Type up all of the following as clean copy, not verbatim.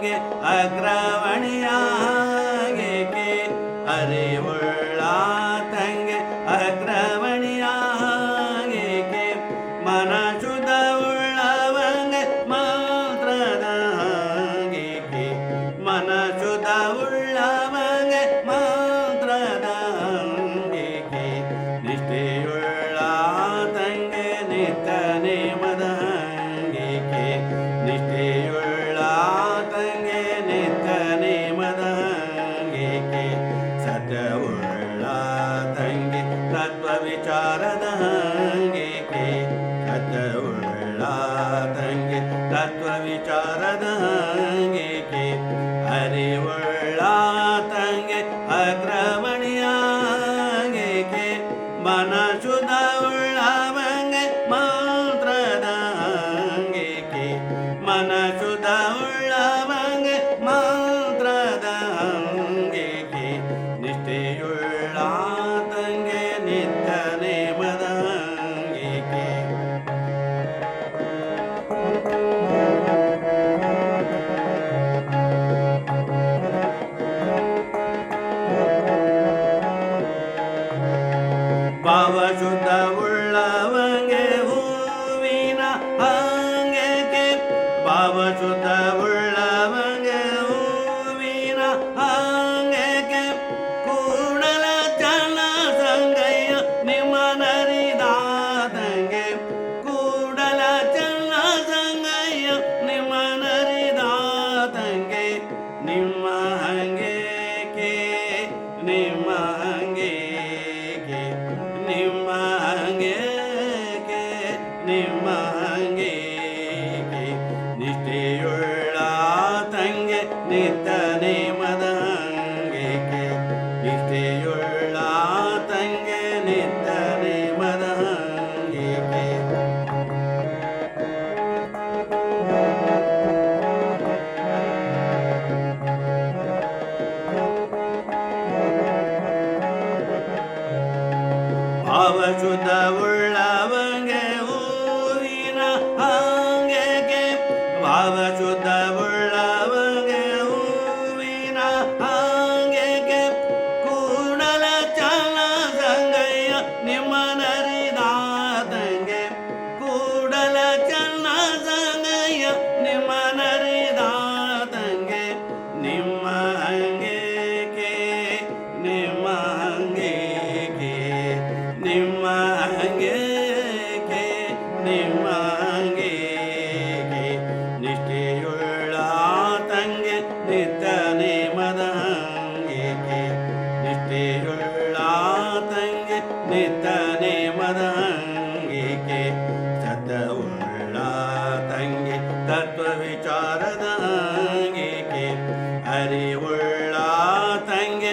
ಅಗ್ರವಣಿಯಾಗೇಕೆ ಅರಿವುಳ್ಳ ತಂಗೆ ಅಗ್ರವಣಿಯಾಗೇಕೆ ಮನಶುದ್ಧವುಳ್ಳವಂಗೆ ಮಾತ್ರದ ಹಾಗೇಕೆ ಮನಶುದ್ಧವುಳ್ಳವಂಗೆ ಮಾತ್ರದ ಹಾಗೇಕೆ ನಿಷ್ಠೆಯುಳ್ಳ ತಂಗೆ ನಿತ್ಯ ನೇಮದ ಹಾಗೇಕೆ ನಿಷ್ಠೆಯುಳ್ಳ ತಂಗೆ ನಿತ್ಯ ನೇಮದ ಹಾಗೇಕೆ ಸತ್ಯವುಳ್ಳ ತಂಗೆ ತತ್ವ ವಿಚಾರದ ಹಾಗೇಕೆ ಸತ್ಯವುಳ್ಳ ತಂಗೆ ತತ್ವ ವಿಚಾರದ ಹಾಗೇಕೆ ಅರಿವುಳ್ಳ ತಂಗೆ ಅಗ್ರಮಣಿಯಾಗೇಕೆ ಮನಶುದ್ಧವುಳ್ಳವಂಗೆ ಮಾತ್ರದ ಹಾಗೇಕೆ ಮನಶುದ್ಧವುಳ್ಳವಂಗೆ ಮಾತ್ರದ ಹಾಗೇಕೆ ನಿಷ್ಠೆಯುಳ್ಳ ತಂಗೆ ನಿತ್ಯ ನೇಮದ ಹಾಗೇಕೆ ಭಾವಶುದ್ಧವುಳ್ಳವಂಗೆ ಹೂವಿನ ಹಾಂಗೇಕೆ ಭಾವಶುದ್ಧವುಳ್ಳವಂಗೆ ಹೂವಿನ ಹಾಂಗೇಕೆ ಕೂಡಲ ಚನ್ನ ಸಂಗಯ್ಯ ನಿಮ್ಮ ನರಿದಾತಂಗೆ ಕೂಡಲ ಚನ್ನ ಸಂಗಯ್ಯ ನಿಮ್ಮ ನರಿದಾತಂಗೆ ನಿಮ್ಮ ಹಂಗೇಕೆ ನಿಮ್ಮ ಹಂಗೇಕೆ ನಿಮ್ಮ ಹಂಗೇಕೆ ನಿಮ್ಮ ಹಂಗೇಕೆ ನಿಷ್ಠೆಯುಳ್ಳ ತಂಗೆ ನಿತ್ಯ ನೇಮದ ಹಂಗೇಕೆ ನಿಷ್ಠೆಯುಳ್ಳ ತಂಗೆ ನಿತ್ಯ ನೇಮದ ಹಂಗೇಕೆ ಭಾವಶುದ್ಧವುಳ್ಳವಂಗೆ ಹೂವಿನ ಹಾಂಗೇಕೆ ಭಾವಶುದ್ಧವುಳ್ಳವಂಗೆ ಹೂವಿನ ಹಾಂಗೇಕೆ ಕೂಡಲ ಚನ್ನ ಸಂಗಯ್ಯ ನಿಮ್ಮ ನರಿದಾತಂಗೆ ಕೂಡಲ ಚನ್ನ ಸಂಗಯ್ಯ ನಿಮ್ಮ ನರಿದಾತಂಗೆ ನಿಮ್ಮ ಹಂಗೇಕೆ ನಿಮ್ಮ ಹಂಗೇಕೆ ನಿಮ್ಮ ಹಂಗೇಕೆ ನಿಮ್ಮ ಹಂಗೇಕೆ ನಿಷ್ಠೆಯುಳ್ಳ ತಂಗೆ ನಿತ್ಯ ನೇಮದ ಹಂಗೇಕೆ ನಿಷ್ಠೆಯುಳ್ಳ ತಂಗೆ ನಿತ್ಯ ನೇಮದ ಹಂಗೇಕೆ ಸತ್ಯವುಳ್ಳ ತಂಗೆ ತತ್ವ ವಿಚಾರದ ಹಾಗೇಕೆ ಅರಿವುಳ್ಳ ತಂಗೆ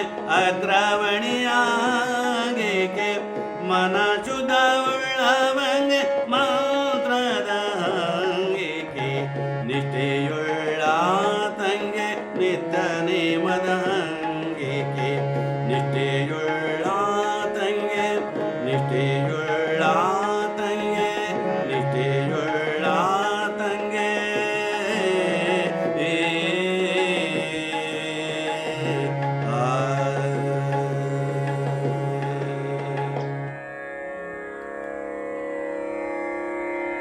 ಅಗ್ರವಣಿಯಾಗೇಕೆ ಮನಶುದ್ಧವುಳ್ಳವಂಗೆ ಮಾತ್ರದ ಹಾಗೇಕೆ ನಿಷ್ಠೆಯುಳ್ಳ ತಂಗೆ ನಿತ್ಯ ನೇಮದ